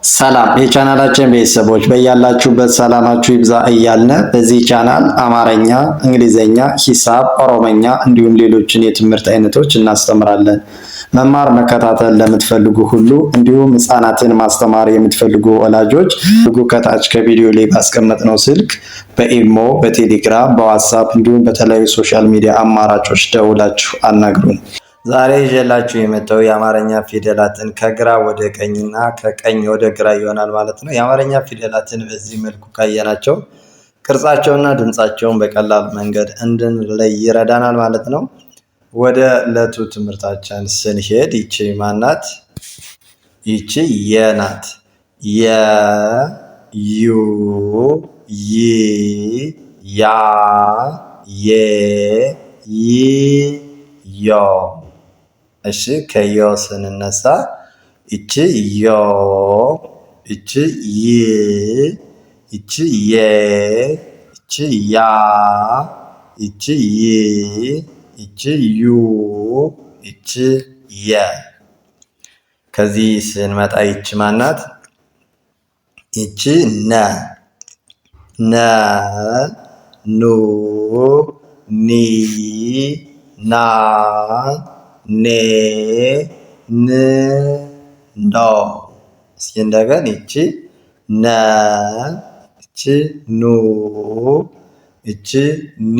ሰላም የቻናላችን ቤተሰቦች በያላችሁበት ሰላማችሁ ይብዛ እያልን በዚህ ቻናል አማርኛ፣ እንግሊዘኛ፣ ሂሳብ፣ ኦሮሞኛ እንዲሁም ሌሎችን የትምህርት አይነቶች እናስተምራለን። መማር መከታተል ለምትፈልጉ ሁሉ እንዲሁም ህፃናትን ማስተማር የምትፈልጉ ወላጆች ከታች ከቪዲዮ ላይ ባስቀመጥነው ስልክ በኢሞ፣ በቴሌግራም፣ በዋትሳፕ እንዲሁም በተለያዩ ሶሻል ሚዲያ አማራጮች ደውላችሁ አናግሩን። ዛሬ ይዤላችሁ የመጣው የአማርኛ ፊደላትን ከግራ ወደ ቀኝና ከቀኝ ወደ ግራ ይሆናል ማለት ነው። የአማርኛ ፊደላትን በዚህ መልኩ ካየናቸው ቅርጻቸውና ድምጻቸውን በቀላል መንገድ እንድንለይ ይረዳናል ማለት ነው። ወደ ዕለቱ ትምህርታችን ስንሄድ ይቺ ማናት? ይቺ የናት። የ ዩ ይ ያ የ ይ ዮ። እሺ ከዮ ስንነሳ ይቺ ዮ፣ ይቺ ይ፣ ይቺ የ፣ ይቺ ያ፣ ይቺ ይ፣ ይቺ ዩ፣ ይቺ የ። ከዚህ ስንመጣ ይቺ ማናት? ይቺ ነ። ነ ኑ ኒ ና ኔ ን ኖ። እስኪ እንደገና ይቺ ነ፣ ይቺ ኑ፣ ይቺ ኒ፣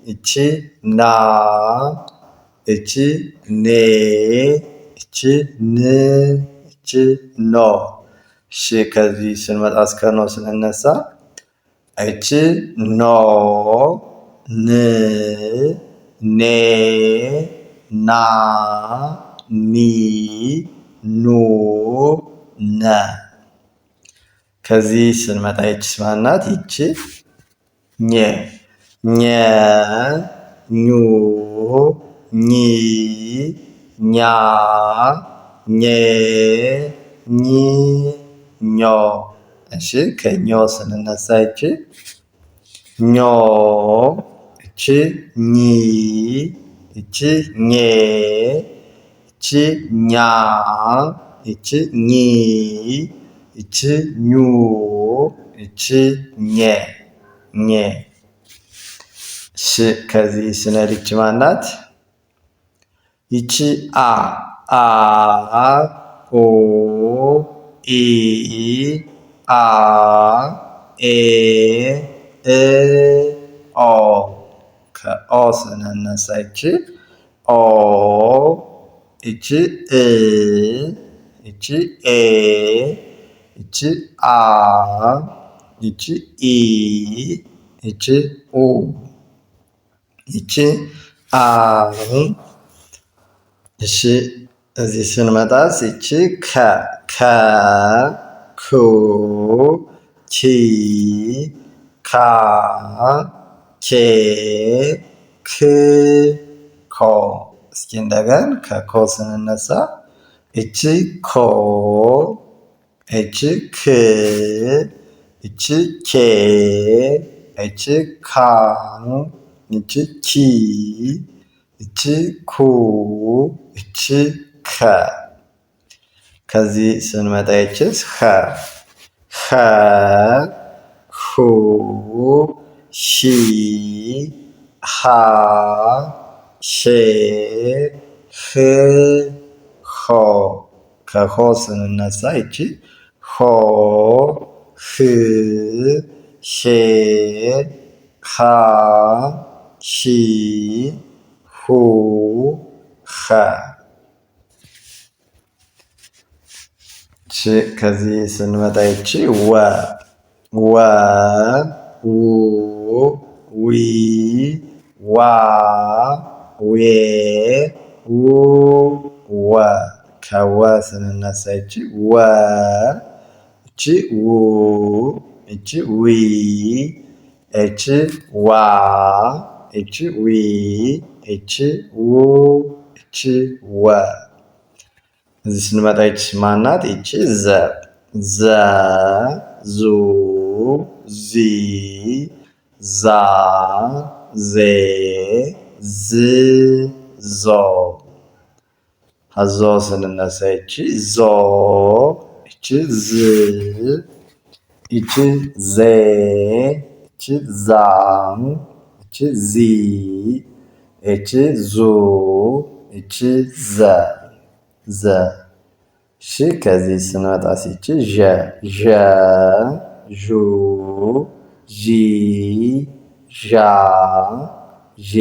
ይቺ ና፣ ይቺ ኔ፣ ይቺ ን፣ ይቺ ኖ። እሺ ከዚህ ስንመጣ እስከ ኖ ስንነሳ ይቺ ኖ፣ ን፣ ኔ፣ ና፣ ኒ፣ ኑ፣ ነ። ከዚህ ስንመጣ ይቺ ማናት? ይቺ ኘ። ኘ፣ ኙ፣ ኚ፣ ኛ፣ ኘ፣ ኚ፣ ኞ። እሺ ከኞ ስንነሳ ይቺ ኞ፣ ይቺ ኚ፣ ይቺ ኘ፣ ይቺ ኛ፣ ይቺ ኚ፣ ይቺ ኙ፣ ይቺ ኘ ኘ። እሺ ከዚህ ስንሄድ ይቺ ማናት? ይቺ አ። አ ኦ ኢ አ ኤ እ ኦ። ከኦ ስንነሳ ይቺ ኦ፣ ይቺ እ፣ ይቺ ኤ፣ ይቺ አ፣ ይቺ ኢ፣ ይቺ ኡ፣ ይቺ አ። እሺ እዚህ ስንመጣስ ይቺ ከ። ከ ኩ ቺ ካ ኬ ክ ኮ። እስኪ እንደገን ከኮ ስንነሳ እቺ ኮ፣ እቺ ክ፣ እቺ ኬ፣ እቺ ካ፣ እቺ ኪ፣ እቺ ኩ፣ እቺ ከ። ከዚህ ስንመጣ ይችስ ኸ። ኸ ሁ ሺ ሃ ሼ ህ ሆ። ከሆ ስንነሳ ይቺ ሆ፣ ህ፣ ሼ፣ ሃ፣ ሺ፣ ሁ፣ ኸ። ከዚህ ስንመጣ ይቺ ወ። ወ ው ዊ ዋ ዌ ው ወ። ከወ ስንነሳ ይቺ ወ፣ ይቺ ው፣ ይቺ ዊ፣ ይቺ ዋ፣ ይቺ ዊ፣ ይቺ ው፣ ይቺ ወ። እዚህ ስንመጣ ይቺ ማናት? ይቺ ዘ። ዘ ዙ ዚ ዛ ዜ ዝ ዞ። ዞ ስንነሳ ይቺ ዞ፣ ይቺ እቺ ዝ እቺ ዜ እቺ ዛ እቺ ዚ እቺ ዙ እቺ ዘ ዘ እሺ ከዚህ ስንመጣ ሲቺ ዠ ዠ ዡ ዢ ዣ ዤ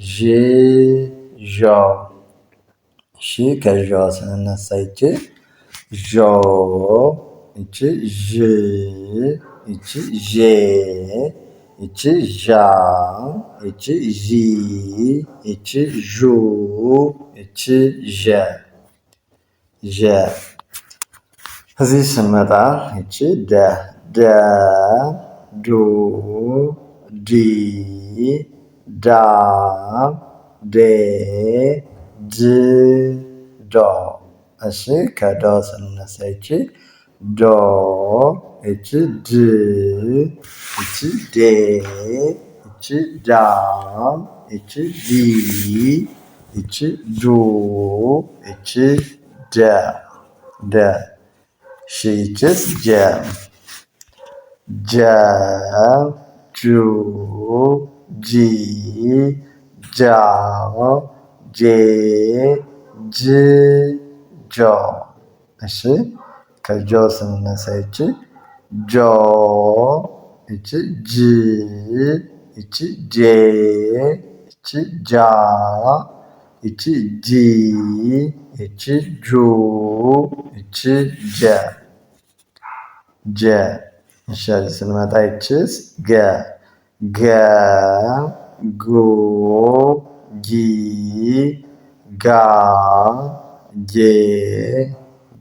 ዥ ዦ እሺ ከዦ ስንነሳ ይቺ ዦ ይቺ ዥ ይቺ ዤ ይቺ ዣ ይቺ ዢ ይቺ ዡ ይቺ ዠ ዠ እዚህ ስንመጣ ይቺ ደ ደ ዱ ዲ ዳ ዴ ድ ዶ እሺ ከዶ ስንነሳ ይቺ ዶ ይቺ ድ ይቺ ዴ ይቺ ዳ ይቺ ዲ ይቺ ዱ ይቺ ደ ደ እሺ ይቺስ ጀ ጀ ጁ ጂ ጃ ጄ ጅ ጆ እሺ ከጆ ስንነሳ ይቺ ጆ ይቺ ጅ ይቺ ጄ ይቺ ጃ ይቺ ጂ ይቺ ጁ ይቺ ጀ ጀ እሺ ስንመጣ ይቺስ ገ ገ ጉ ጊ ጋ ጌ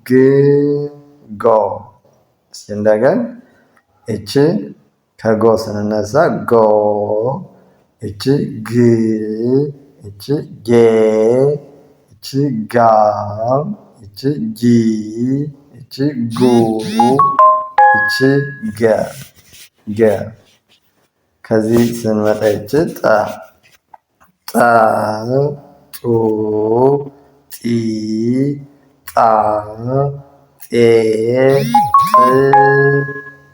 ግ ጎ እስኪ እንደገን እቺ ከጎ ስንነሳ ጎ እቺ ግ እቺ ጌ እቺ ጋ እቺ ጊ እቺ ጉ እቺ ገ ገ ከዚህ ስንመጣ ይቺ ጠ ጠ ጡ ጢ ጣ ጤ ጥ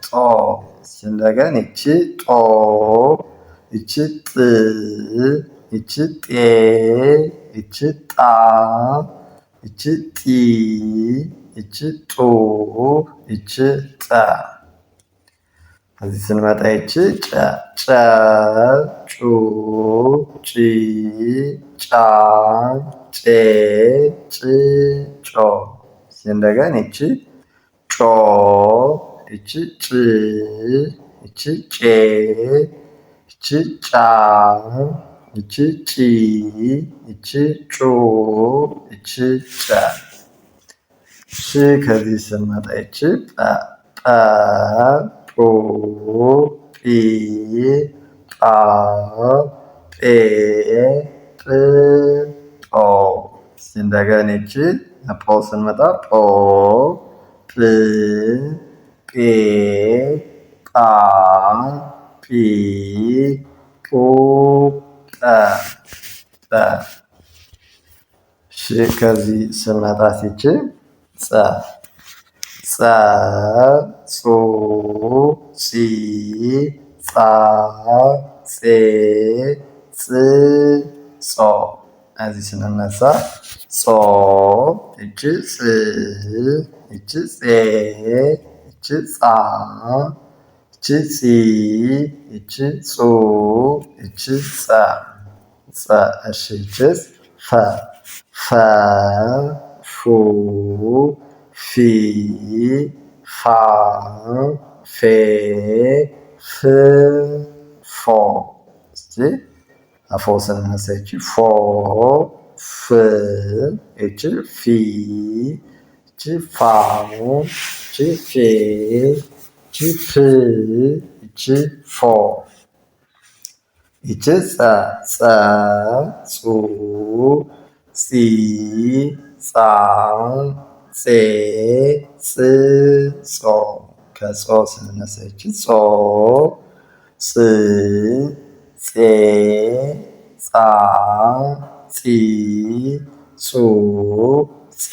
ጦ እንደገና ይቺ ጦ ይቺ ጥ ይቺ ጤ ይቺ ጣ ይቺ ጢ ይቺ ጡ ይቺ ጠ እዚህ ስንመጣ ይቺ ጨ ጨ ጩ ጪ ጫ ጬ ጭ ጮ እንደገና ይቺ ጮ ይቺ ጭ ይቺ ጬ ይቺ ጫ ይቺ ጪ ይቺ ጩ ይቺ ጨ እሺ ከዚህ ስንመጣ ይቺ ጠ ጠ ጡ ጲ ጳ ጴ ጵ ጶ እንደገና ይቺ ጶ ስንመጣ ጶ ጵ ጴ ጳ ጲ ጱ ጰ ጰ እሺ ከዚህ ስንመጣ ይቺ ጸ ጸ ጹ ጺ ጻ ጼ ጽ ጾ እዚህ ስንነሳ ጾ ይቺ ፅ ይቺ ፄ ይቺ ጻ ይቺ ጺ ይቺ ጹ ይቺ ጸ ጸ እሺ ይቺስ ፈ ፈ ፉ ፊ ፋ ፌ ፍ ፎ እስቲ አፎ ስንነሳ ይቺ ፎ ፍ ይቺ ፊ ይቺ ፋ ይቺ ፌ ይቺ ፍ ይቺ ፎ ይቺ ጸ ጸ ጹ ጺ ጻ ጼ ጽ ጾ ከጾ ስንነሳ ይቺ ጾ ጽ ጼ ጻ ጺ ጹ ጸ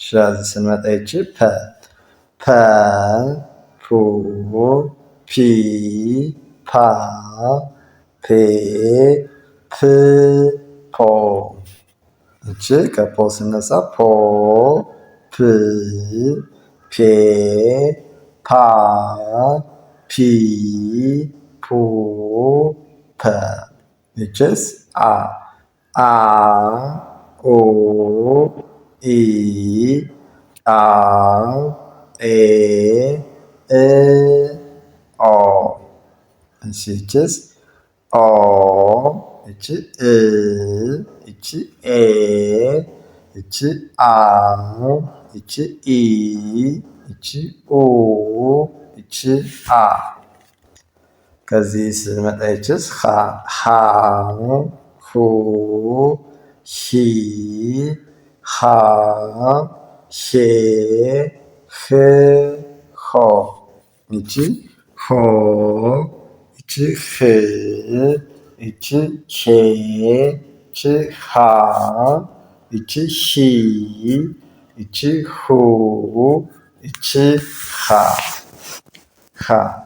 ስለዚህ ስንመጣ ይቺ ፐ ፐ ፑ ፒ ፓ ፔ ፕ ፖ እቺ ከፖ ስነሳ ፖ ፕ ፔ ፓ ፒ ፑ ፐ እችስ አ አ ኦ ኢ አ ኤ እ ኦ እችስ ኦ እቺ እ እቺ ኤ እቺ አ እቺ ኢ እቺ ኡ እቺ አ ከዚህ ስንመጣ ይችስ ሀ ሀ ሁ ሂ ሃ ሄ ህ ሆ እቺ ሆ እቺ ህ እቺ ሄ እቺ ሃ እቺ ሂ እቺ ሁ እቺ ሃ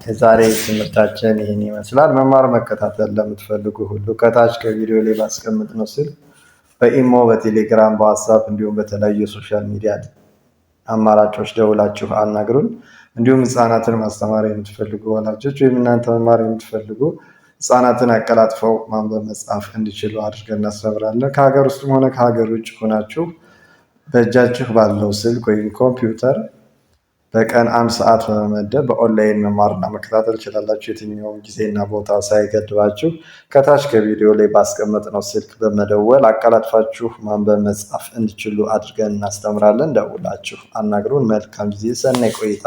የዛሬ ትምህርታችን ይህን ይመስላል። መማር መከታተል ለምትፈልጉ ሁሉ ከታች ከቪዲዮ ላይ ባስቀምጥነው ስልክ በኢሞ፣ በቴሌግራም፣ በዋትሳፕ እንዲሁም በተለያዩ የሶሻል ሚዲያ አማራጮች ደውላችሁ አናግሩን። እንዲሁም ህፃናትን ማስተማር የምትፈልጉ ወላጆች ወይም እናንተ መማር የምትፈልጉ ህፃናትን አቀላጥፈው ማንበብ መጻፍ እንዲችሉ አድርገን እናስተምራለን። ከሀገር ውስጥም ሆነ ከሀገር ውጭ ሆናችሁ በእጃችሁ ባለው ስልክ ወይም ኮምፒውተር በቀን 1 ሰዓት በመመደብ በኦንላይን መማርና መከታተል ትችላላችሁ። የትኛውም ጊዜና ቦታ ሳይገድባችሁ ከታች ከቪዲዮ ላይ ባስቀመጥነው ስልክ በመደወል አቀላጥፋችሁ ማንበብ መጻፍ እንዲችሉ አድርገን እናስተምራለን። ደውላችሁ አናግሩን። መልካም ጊዜ፣ ሰናይ ቆይታ።